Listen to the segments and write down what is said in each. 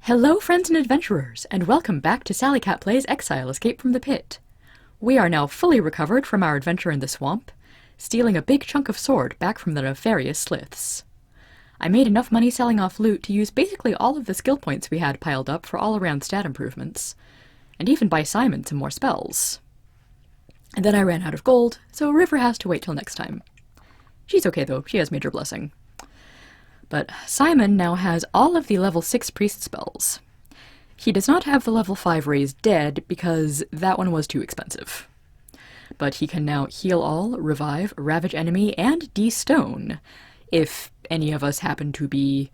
Hello friends and adventurers, and welcome back to Sally Cat Plays Exile Escape from the Pit. We are now fully recovered from our adventure in the swamp, stealing a big chunk of sword back from the nefarious Sliths. I made enough money selling off loot to use basically all of the skill points we had piled up for all-around stat improvements, and even buy Simon some more spells. And then I ran out of gold, so River has to wait till next time. She's okay though, she has Major Blessing. But Simon now has all of the level 6 priest spells. He does not have the level 5 raised dead because that one was too expensive. But he can now heal all, revive, ravage enemy, and de-stone, if any of us happen to be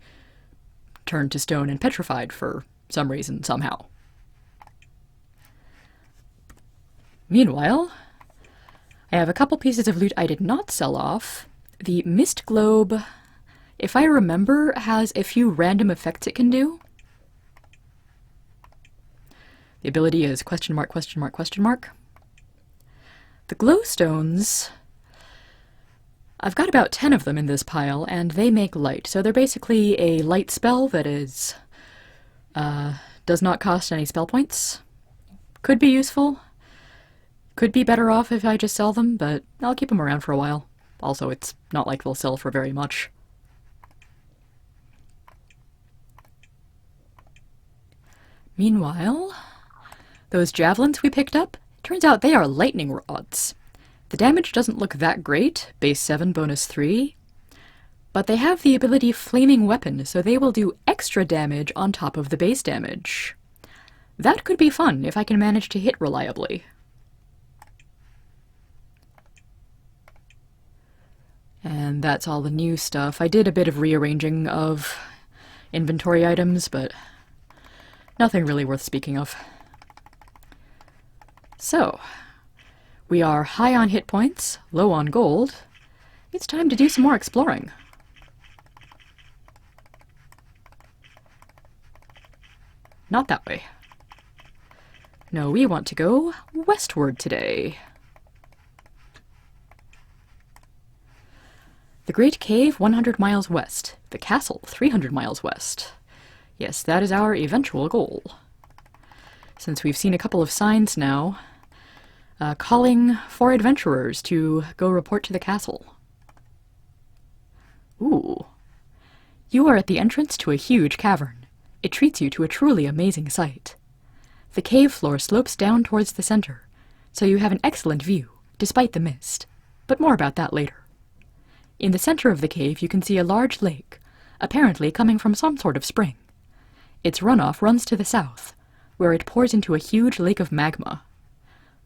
turned to stone and petrified for some reason somehow. Meanwhile, I have a couple pieces of loot I did not sell off. The Mist Globe, if I remember, has a few random effects it can do. The ability is question mark, question mark, question mark. The glowstones, I've got about 10 of them in this pile, and they make light. So they're basically a light spell that is, does not cost any spell points. Could be useful. Could be better off if I just sell them, but I'll keep them around for a while. Also, it's not like they'll sell for very much. Meanwhile, those javelins we picked up, turns out they are lightning rods. The damage doesn't look that great, base 7, bonus 3, but they have the ability Flaming Weapon, so they will do extra damage on top of the base damage. That could be fun if I can manage to hit reliably. And that's all the new stuff. I did a bit of rearranging of inventory items, but nothing really worth speaking of. So, we are high on hit points, low on gold. It's time to do some more exploring. Not that way. No, we want to go westward today. The Great Cave, 100 miles west. The castle, 300 miles west. Yes, that is our eventual goal. Since we've seen a couple of signs now, calling for adventurers to go report to the castle. Ooh. You are at the entrance to a huge cavern. It treats you to a truly amazing sight. The cave floor slopes down towards the center, so you have an excellent view, despite the mist. But more about that later. In the center of the cave you can see a large lake, apparently coming from some sort of spring. Its runoff runs to the south, where it pours into a huge lake of magma.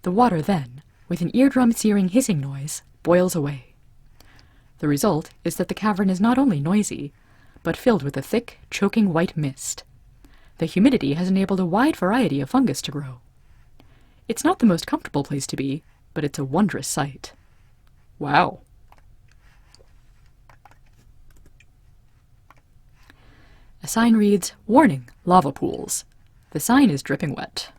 The water then, with an eardrum-searing hissing noise, boils away. The result is that the cavern is not only noisy, but filled with a thick, choking white mist. The humidity has enabled a wide variety of fungus to grow. It's not the most comfortable place to be, but it's a wondrous sight. Wow. A sign reads, "Warning, lava pools." The sign is dripping wet.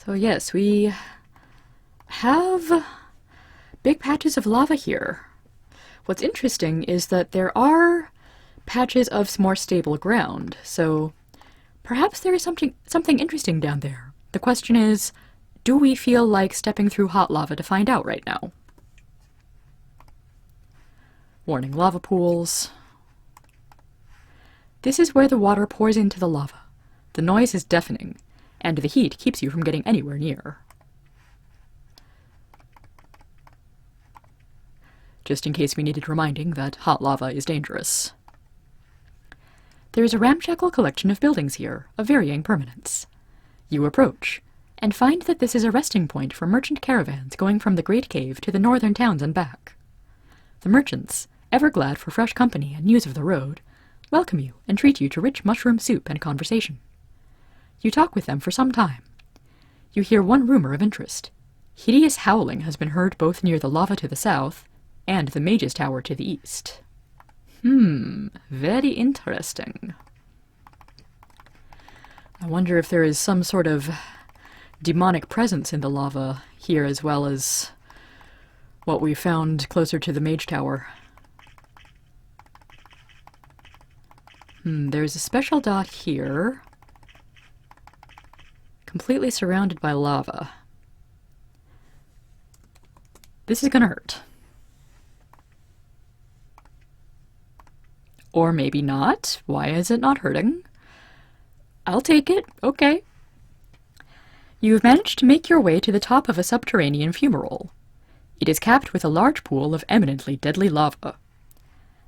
So yes, we have big patches of lava here. What's interesting is that there are patches of more stable ground, so perhaps there is something interesting down there. The question is, do we feel like stepping through hot lava to find out right now? Warning, lava pools. This is where the water pours into the lava. The noise is deafening, and the heat keeps you from getting anywhere near. Just in case we needed reminding that hot lava is dangerous. There is a ramshackle collection of buildings here, of varying permanence. You approach, and find that this is a resting point for merchant caravans going from the Great Cave to the northern towns and back. The merchants, ever glad for fresh company and news of the road, welcome you and treat you to rich mushroom soup and conversation. You talk with them for some time. You hear one rumor of interest. Hideous howling has been heard both near the lava to the south and the Mage's Tower to the east. Very interesting. I wonder if there is some sort of demonic presence in the lava here as well as what we found closer to the Mage Tower. There's a special dot here, completely surrounded by lava. This is gonna hurt. Or maybe not. Why is it not hurting? I'll take it. Okay. You've managed to make your way to the top of a subterranean fumarole. It is capped with a large pool of eminently deadly lava.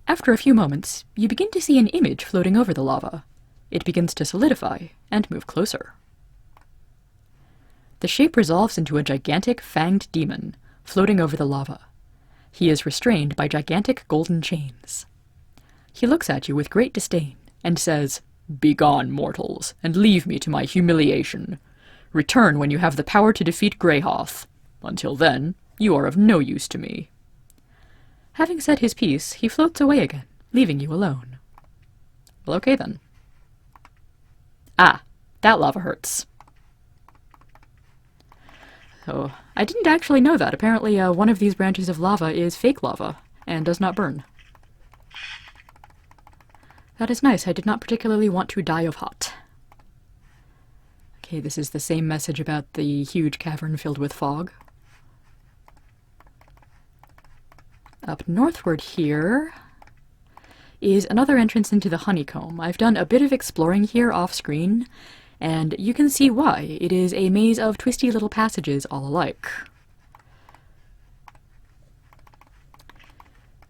After a few moments, you begin to see an image floating over the lava. It begins to solidify and move closer. The shape resolves into a gigantic fanged demon floating over the lava. He is restrained by gigantic golden chains. He looks at you with great disdain and says, "Begone, mortals, and leave me to my humiliation. Return when you have the power to defeat Greyhoth. Until then, you are of no use to me." Having said his piece, he floats away again, leaving you alone. Well, okay then. Ah, that lava hurts. So, I didn't actually know that. Apparently, one of these branches of lava is fake lava, and does not burn. That is nice. I did not particularly want to die of hot. Okay, this is the same message about the huge cavern filled with fog. Up northward here is another entrance into the honeycomb. I've done a bit of exploring here off-screen, and you can see why. It is a maze of twisty little passages all alike.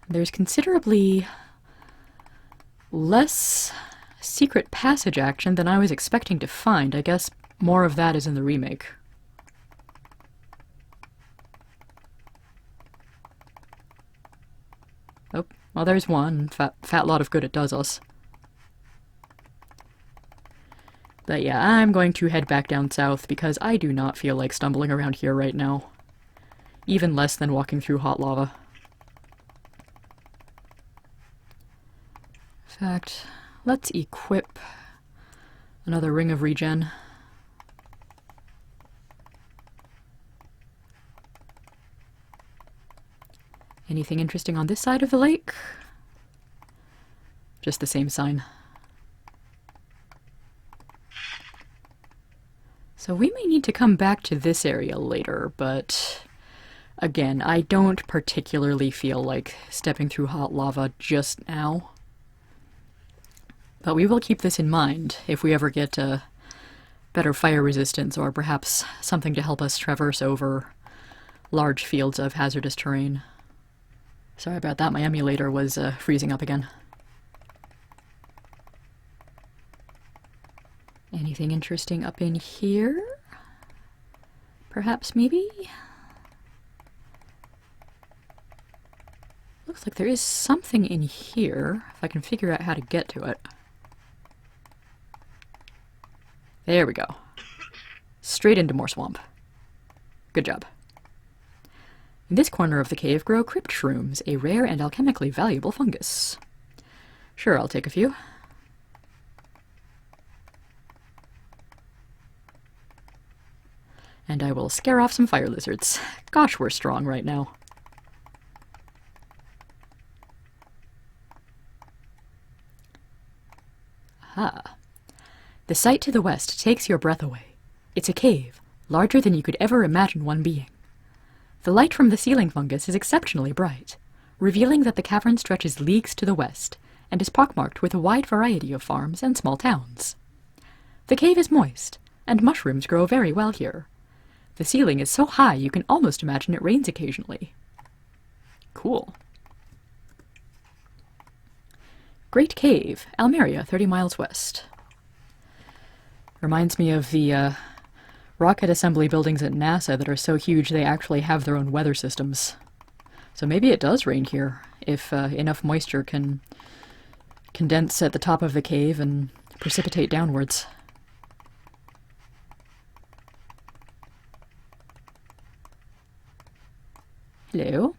There's considerably less secret passage action than I was expecting to find. I guess more of that is in the remake. Oh, well, there's one. Fat lot of good it does us. But yeah, I'm going to head back down south because I do not feel like stumbling around here right now. Even less than walking through hot lava. In fact, let's equip another ring of regen. Anything interesting on this side of the lake? Just the same sign. So we may need to come back to this area later, but again, I don't particularly feel like stepping through hot lava just now. But we will keep this in mind if we ever get better fire resistance, or perhaps something to help us traverse over large fields of hazardous terrain. Sorry about that, my emulator was freezing up again. Anything interesting up in here? Perhaps, maybe? Looks like there is something in here, if I can figure out how to get to it. There we go. Straight into more swamp. Good job. In this corner of the cave grow crypt shrooms, a rare and alchemically valuable fungus. Sure, I'll take a few. And I will scare off some fire lizards. Gosh, we're strong right now. Aha. The sight to the west takes your breath away. It's a cave, larger than you could ever imagine one being. The light from the ceiling fungus is exceptionally bright, revealing that the cavern stretches leagues to the west, and is pockmarked with a wide variety of farms and small towns. The cave is moist, and mushrooms grow very well here. The ceiling is so high you can almost imagine it rains occasionally. Cool. Great Cave, Almaria, 30 miles west. Reminds me of the rocket assembly buildings at NASA that are so huge they actually have their own weather systems. So maybe it does rain here, if enough moisture can condense at the top of the cave and precipitate downwards. Hello.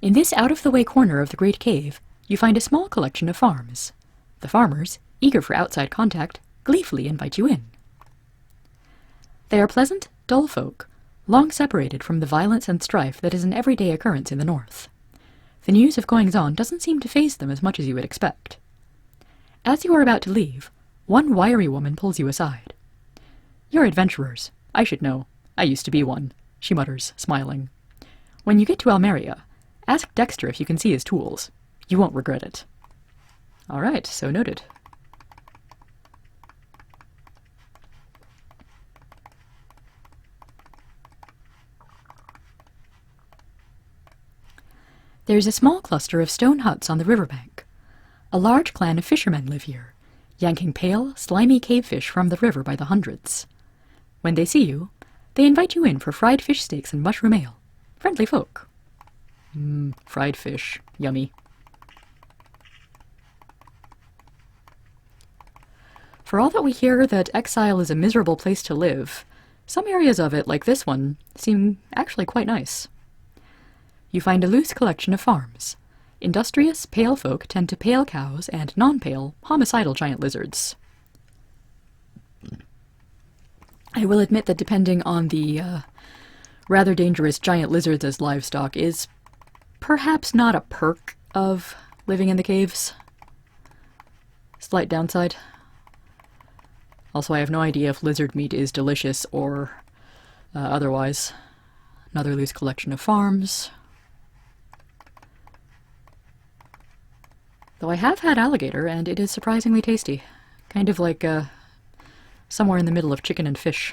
In this out-of-the-way corner of the Great Cave, you find a small collection of farms. The farmers, eager for outside contact, gleefully invite you in. They are pleasant, dull folk, long separated from the violence and strife that is an everyday occurrence in the north. The news of goings-on doesn't seem to faze them as much as you would expect. As you are about to leave, one wiry woman pulls you aside. "You're adventurers. I should know. I used to be one," she mutters, smiling. "When you get to Almaria, ask Dexter if you can see his tools. You won't regret it." All right, so noted. There's a small cluster of stone huts on the riverbank. A large clan of fishermen live here, yanking pale, slimy cavefish from the river by the hundreds. When they see you, they invite you in for fried fish steaks and mushroom ale. Friendly folk. Fried fish. Yummy. For all that we hear that Exile is a miserable place to live, some areas of it, like this one, seem actually quite nice. You find a loose collection of farms. Industrious, pale folk tend to pale cows and non-pale, homicidal giant lizards. I will admit that depending on the rather dangerous giant lizards as livestock is perhaps not a perk of living in the caves. Slight downside. Also, I have no idea if lizard meat is delicious or otherwise. Another loose collection of farms. Though I have had alligator, and it is surprisingly tasty. Kind of like somewhere in the middle of chicken and fish.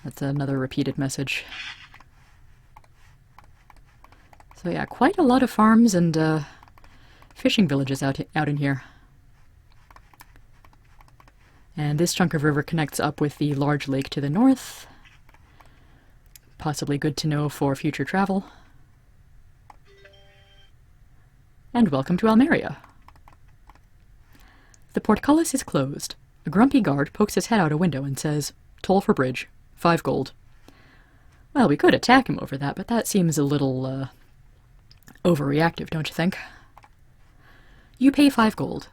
That's another repeated message. So yeah, quite a lot of farms and fishing villages out in here. And this chunk of river connects up with the large lake to the north. Possibly good to know for future travel. And welcome to Almaria. The portcullis is closed. A grumpy guard pokes his head out a window and says, "Toll for bridge. 5 gold. Well, we could attack him over that, but that seems a little, overreactive, don't you think? You pay 5 gold.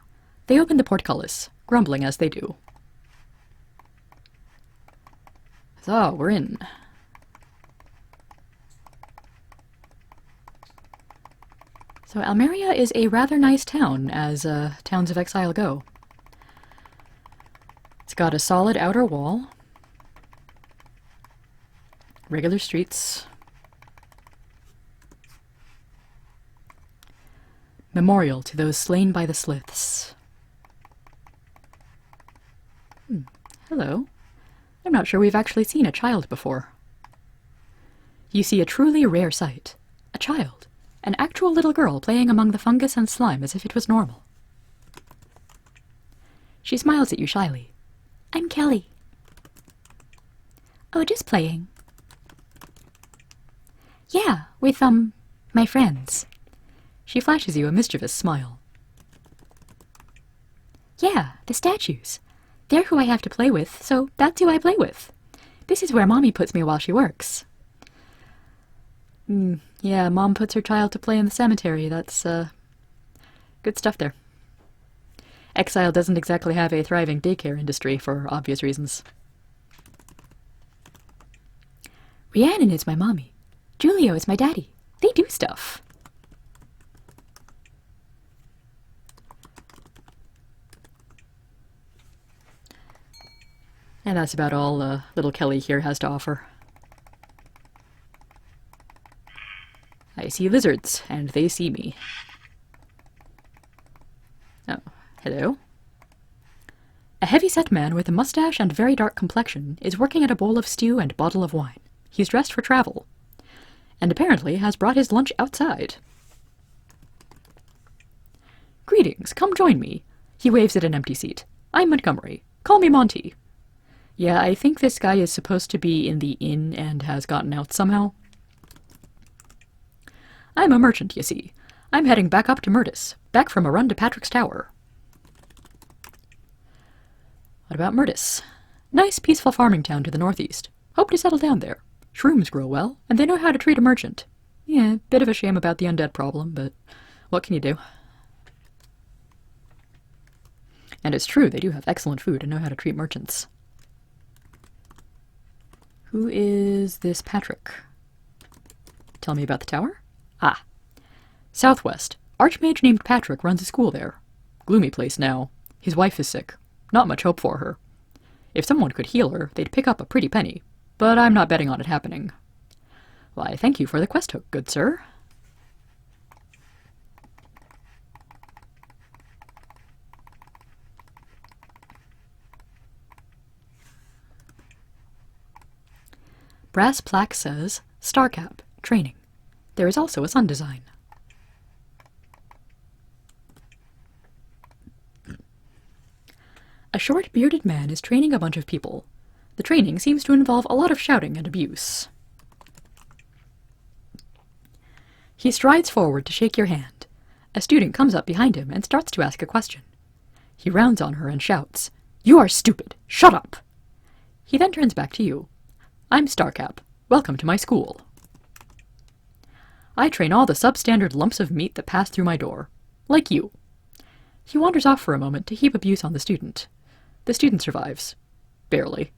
They open the portcullis, grumbling as they do. So, we're in. So Almaria is a rather nice town, as towns of Exile go. It's got a solid outer wall, regular streets, memorial to those slain by the sliths. Hello. I'm not sure we've actually seen a child before. You see a truly rare sight. A child. An actual little girl playing among the fungus and slime as if it was normal. She smiles at you shyly. "I'm Kelly." "Oh, just playing." "Yeah, with, my friends." She flashes you a mischievous smile. "Yeah, the statues. They're who I have to play with, so that's who I play with. This is where Mommy puts me while she works." Yeah, Mom puts her child to play in the cemetery. That's, good stuff there. Exile doesn't exactly have a thriving daycare industry for obvious reasons. "Rhiannon is my mommy. Julio is my daddy. They do stuff." And that's about all little Kelly here has to offer. I see lizards, and they see me. Oh, hello. A heavy-set man with a mustache and very dark complexion is working at a bowl of stew and bottle of wine. He's dressed for travel, and apparently has brought his lunch outside. "Greetings, come join me." He waves at an empty seat. "I'm Montgomery. Call me Monty." Yeah, I think this guy is supposed to be in the inn and has gotten out somehow. "I'm a merchant, you see. I'm heading back up to Murtis, back from a run to Patrick's Tower." What about Murtis? Nice, peaceful farming town to the northeast. Hope to settle down there. Shrooms grow well, and they know how to treat a merchant. Yeah, bit of a shame about the undead problem, but what can you do? And it's true, they do have excellent food and know how to treat merchants. Who is this Patrick? Tell me about the tower? Ah. Southwest. Archmage named Patrick runs a school there. Gloomy place now. His wife is sick. Not much hope for her. If someone could heal her, they'd pick up a pretty penny, but I'm not betting on it happening. Why, thank you for the quest hook, good sir. Brass plaque says, Starcap, training. There is also a sun design. A short, bearded man is training a bunch of people. The training seems to involve a lot of shouting and abuse. He strides forward to shake your hand. A student comes up behind him and starts to ask a question. He rounds on her and shouts, "You are stupid! Shut up!" He then turns back to you. "I'm Starcap. Welcome to my school. I train all the substandard lumps of meat that pass through my door. Like you." He wanders off for a moment to heap abuse on the student. The student survives. Barely.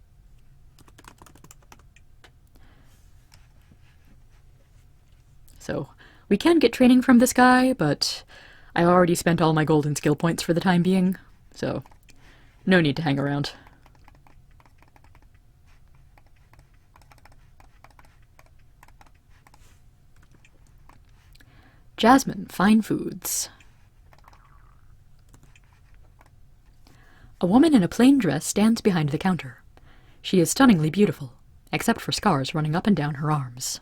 So, we can get training from this guy, but I already spent all my golden skill points for the time being, so no need to hang around. Jasmine, fine foods. A woman in a plain dress stands behind the counter. She is stunningly beautiful, except for scars running up and down her arms.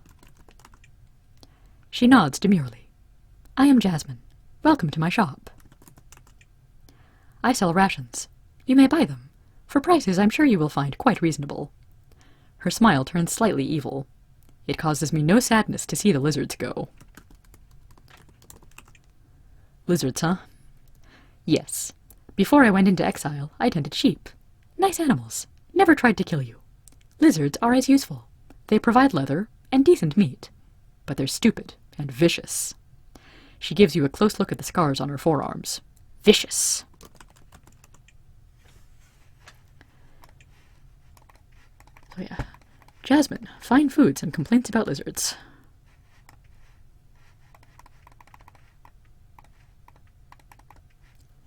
She nods demurely. "I am Jasmine. Welcome to my shop. I sell rations. You may buy them. For prices I'm sure you will find quite reasonable." Her smile turns slightly evil. It causes me no sadness to see the lizards go. Lizards, huh? Yes. Before I went into exile, I tended sheep. Nice animals. Never tried to kill you. Lizards are as useful. They provide leather and decent meat. But they're stupid and vicious. She gives you a close look at the scars on her forearms. Vicious. So yeah. Jasmine, fine foods and complaints about lizards.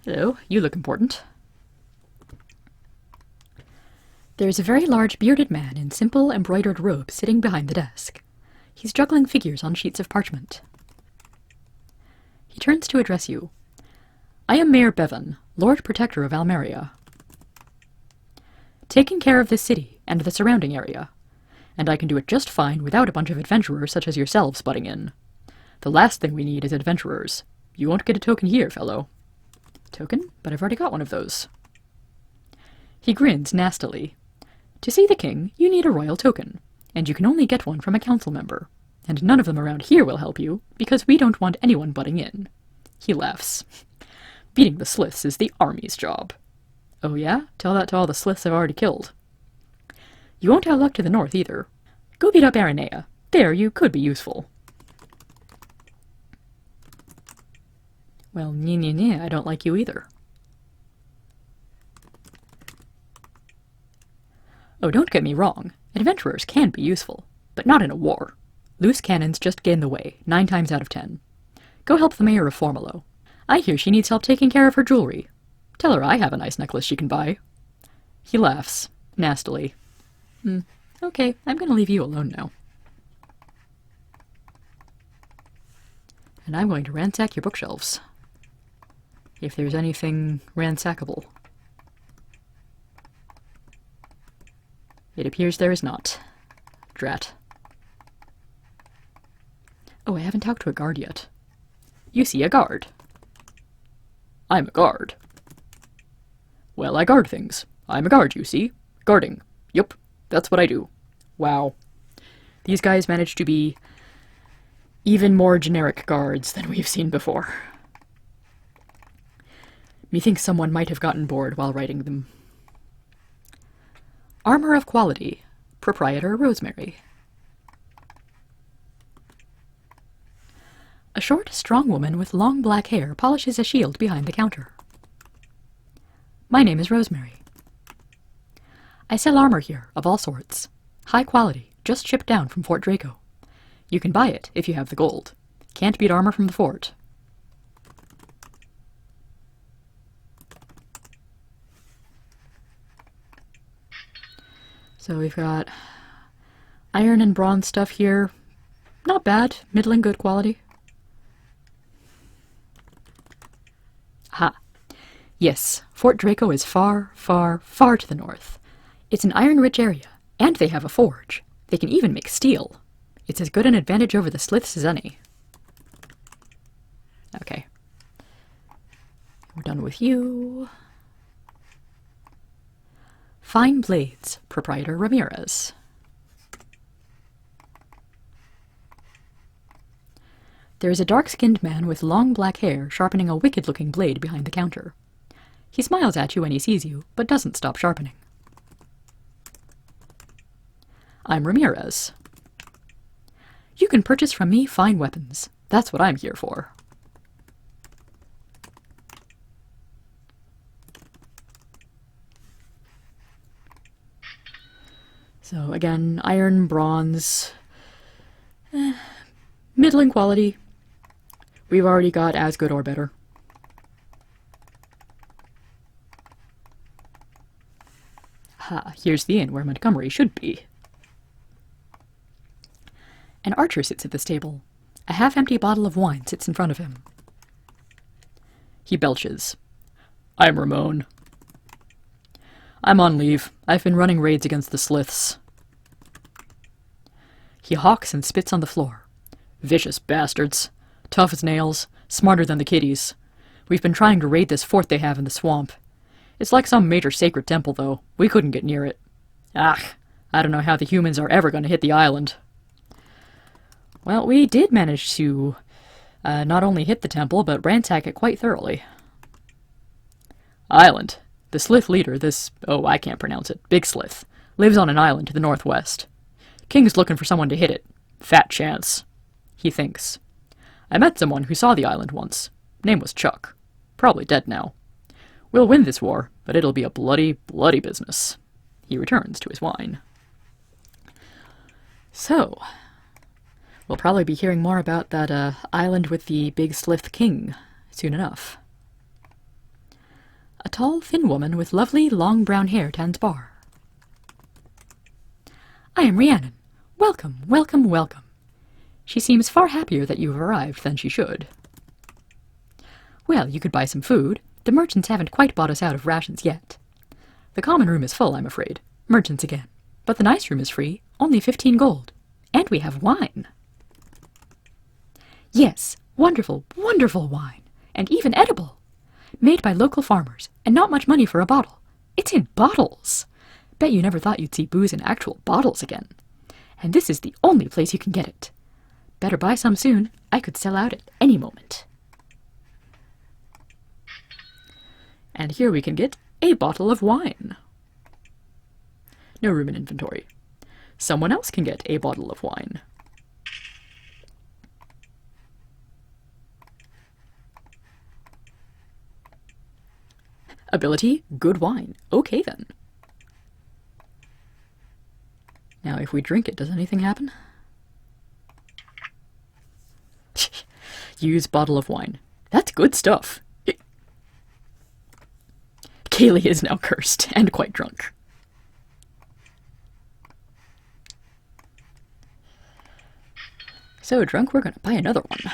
Hello, you look important. There's a very large bearded man in simple embroidered robes sitting behind the desk. He's juggling figures on sheets of parchment. He turns to address you. "I am Mayor Bevan, Lord Protector of Almaria. Taking care of this city and the surrounding area, and I can do it just fine without a bunch of adventurers such as yourselves butting in. The last thing we need is adventurers. You won't get a token here, fellow." Token? But I've already got one of those. He grins nastily. "To see the king, you need a royal token, and you can only get one from a council member. And none of them around here will help you, because we don't want anyone butting in." He laughs. "Beating the Sliths is the army's job." "Oh yeah? Tell that to all the Sliths I've already killed." "You won't have luck to the north either. Go beat up Aranea. There you could be useful." "Well, I don't like you either." "Oh, don't get me wrong. Adventurers can be useful, but not in a war. Loose cannons just get in the way, 9 times out of 10. Go help the mayor of Formalo. I hear she needs help taking care of her jewelry. Tell her I have a nice necklace she can buy." He laughs, nastily. Okay, I'm going to leave you alone now. And I'm going to ransack your bookshelves. If there's anything ransackable. It appears there is not. Drat. Oh, I haven't talked to a guard yet. "You see a guard." "I'm a guard." "Well, I guard things. I'm a guard, you see. Guarding. Yup, that's what I do." Wow. These guys managed to be even more generic guards than we've seen before. Methinks someone might have gotten bored while writing them. Armor of quality. Proprietor Rosemary. A short, strong woman with long black hair polishes a shield behind the counter. "My name is Rosemary. I sell armor here, of all sorts. High quality, just shipped down from Fort Draco. You can buy it if you have the gold. Can't beat armor from the fort." So we've got iron and bronze stuff here. Not bad. Middling good quality. Ha. Yes, Fort Draco is far, far, far to the north. It's an iron-rich area, and they have a forge. They can even make steel. It's as good an advantage over the Sliths as any. Okay. We're done with you. Fine Blades, Proprietor Ramirez. There is a dark-skinned man with long black hair sharpening a wicked-looking blade behind the counter. He smiles at you when he sees you, but doesn't stop sharpening. I'm Ramirez. You can purchase from me fine weapons. That's what I'm here for. So again, iron, bronze, middling quality. We've already got as good or better. Ha, here's the inn where Montgomery should be. An archer sits at this table. A half-empty bottle of wine sits in front of him. He belches. I'm Ramon. I'm on leave. I've been running raids against the Sliths. He hawks and spits on the floor. Vicious bastards. Tough as nails. Smarter than the kiddies. We've been trying to raid this fort they have in the swamp. It's like some major sacred temple, though. We couldn't get near it. Ah, I don't know how the humans are ever going to hit the island. Well, we did manage to not only hit the temple, but ransack it quite thoroughly. Island. The Slith leader, I can't pronounce it, Big Slith, lives on an island to the northwest. King's looking for someone to hit it. Fat chance. He thinks. I met someone who saw the island once. Name was Chuck. Probably dead now. We'll win this war, but it'll be a bloody, bloody business. He returns to his wine. So, we'll probably be hearing more about that island with the Big Slith King soon enough. A tall, thin woman with lovely, long brown hair tends bar. I am Rhiannon. Welcome, welcome, welcome. She seems far happier that you have arrived than she should. Well, you could buy some food. The merchants haven't quite bought us out of rations yet. The common room is full, I'm afraid. Merchants again. But the nice room is free, only 15 gold. And we have wine. Yes, wonderful, wonderful wine. And even edible. Made by local farmers, and not much money for a bottle. It's in bottles. Bet you never thought you'd see booze in actual bottles again. And this is the only place you can get it. Better buy some soon. I could sell out at any moment. And here we can get a bottle of wine. No room in inventory. Someone else can get a bottle of wine. Ability, good wine. Okay then. Now if we drink it, does anything happen? Use bottle of wine. That's good stuff. Kaylee is now cursed and quite drunk. So drunk, we're gonna buy another one.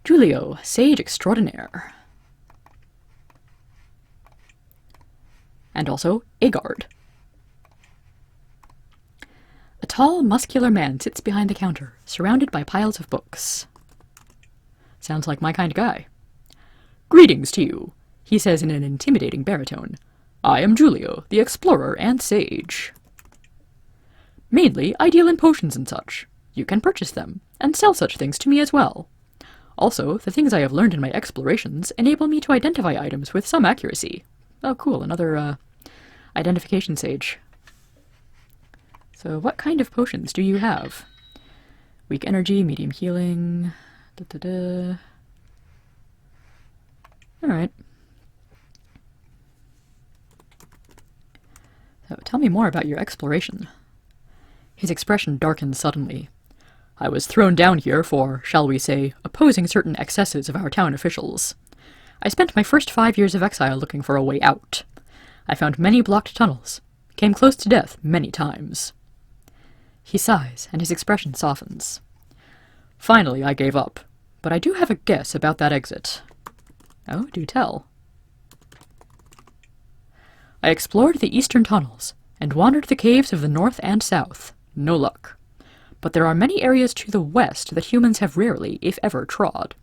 Julio, Sage Extraordinaire. And also a guard. A tall, muscular man sits behind the counter, surrounded by piles of books. Sounds like my kind of guy. Greetings to you, he says in an intimidating baritone. I am Julio, the explorer and sage. Mainly, I deal in potions and such. You can purchase them, and sell such things to me as well. Also, the things I have learned in my explorations enable me to identify items with some accuracy. Oh, cool, another, identification sage. So, what kind of potions do you have? Weak energy, medium healing... Alright. So, tell me more about your exploration. His expression darkened suddenly. I was thrown down here for, shall we say, opposing certain excesses of our town officials. I spent my first 5 years of exile looking for a way out. I found many blocked tunnels, came close to death many times. He sighs, and his expression softens. Finally, I gave up, but I do have a guess about that exit. Oh, do tell. I explored the eastern tunnels, and wandered the caves of the north and south. No luck. But there are many areas to the west that humans have rarely, if ever, trod.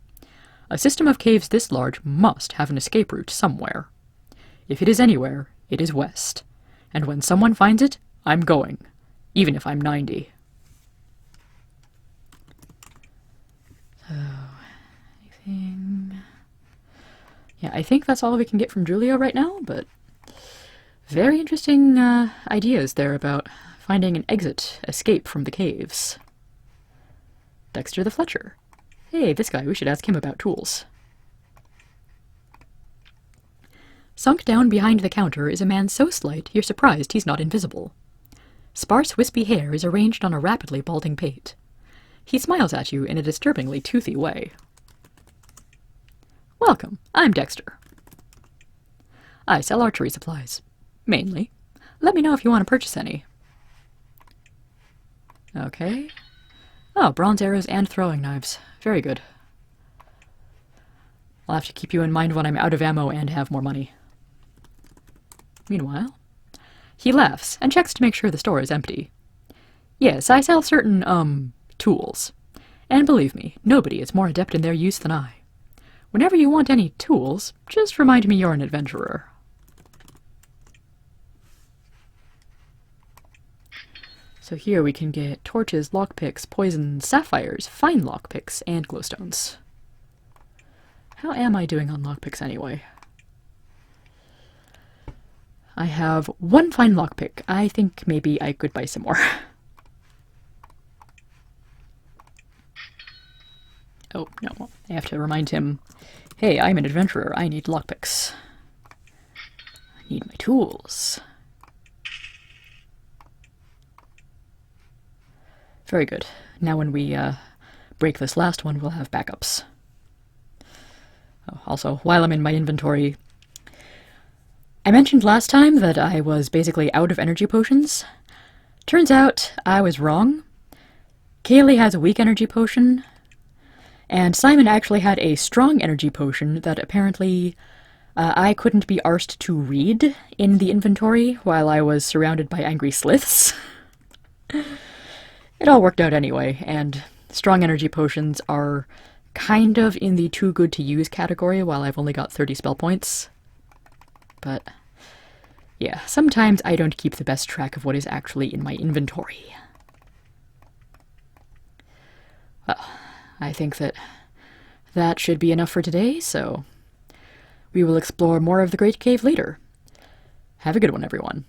A system of caves this large must have an escape route somewhere. If it is anywhere, it is west. And when someone finds it, I'm going, even if I'm 90. So, anything... Yeah, I think that's all we can get from Julia right now, but very interesting ideas there about finding an exit, escape from the caves. Dexter the Fletcher. Hey, this guy, we should ask him about tools. Sunk down behind the counter is a man so slight you're surprised he's not invisible. Sparse, wispy hair is arranged on a rapidly balding pate. He smiles at you in a disturbingly toothy way. Welcome, I'm Dexter. I sell archery supplies. Mainly. Let me know if you want to purchase any. Okay. Oh, bronze arrows and throwing knives. Very good. I'll have to keep you in mind when I'm out of ammo and have more money. Meanwhile, he laughs and checks to make sure the store is empty. Yes, I sell certain, tools. And believe me, nobody is more adept in their use than I. Whenever you want any tools, just remind me you're an adventurer. So here we can get torches, lockpicks, poisons, sapphires, fine lockpicks, and glowstones. How am I doing on lockpicks anyway? I have 1 fine lockpick. I think maybe I could buy some more. Oh, no. I have to remind him, hey, I'm an adventurer. I need lockpicks. I need my tools. Very good. Now when we break this last one, we'll have backups. Oh, also, while I'm in my inventory, I mentioned last time that I was basically out of energy potions. Turns out I was wrong. Kaylee has a weak energy potion, and Simon actually had a strong energy potion that apparently I couldn't be arsed to read in the inventory while I was surrounded by angry sliths. It all worked out anyway, and strong energy potions are kind of in the too good to use category while I've only got 30 spell points. But yeah, sometimes I don't keep the best track of what is actually in my inventory. Well, I think that should be enough for today, so we will explore more of the Great Cave later. Have a good one, everyone.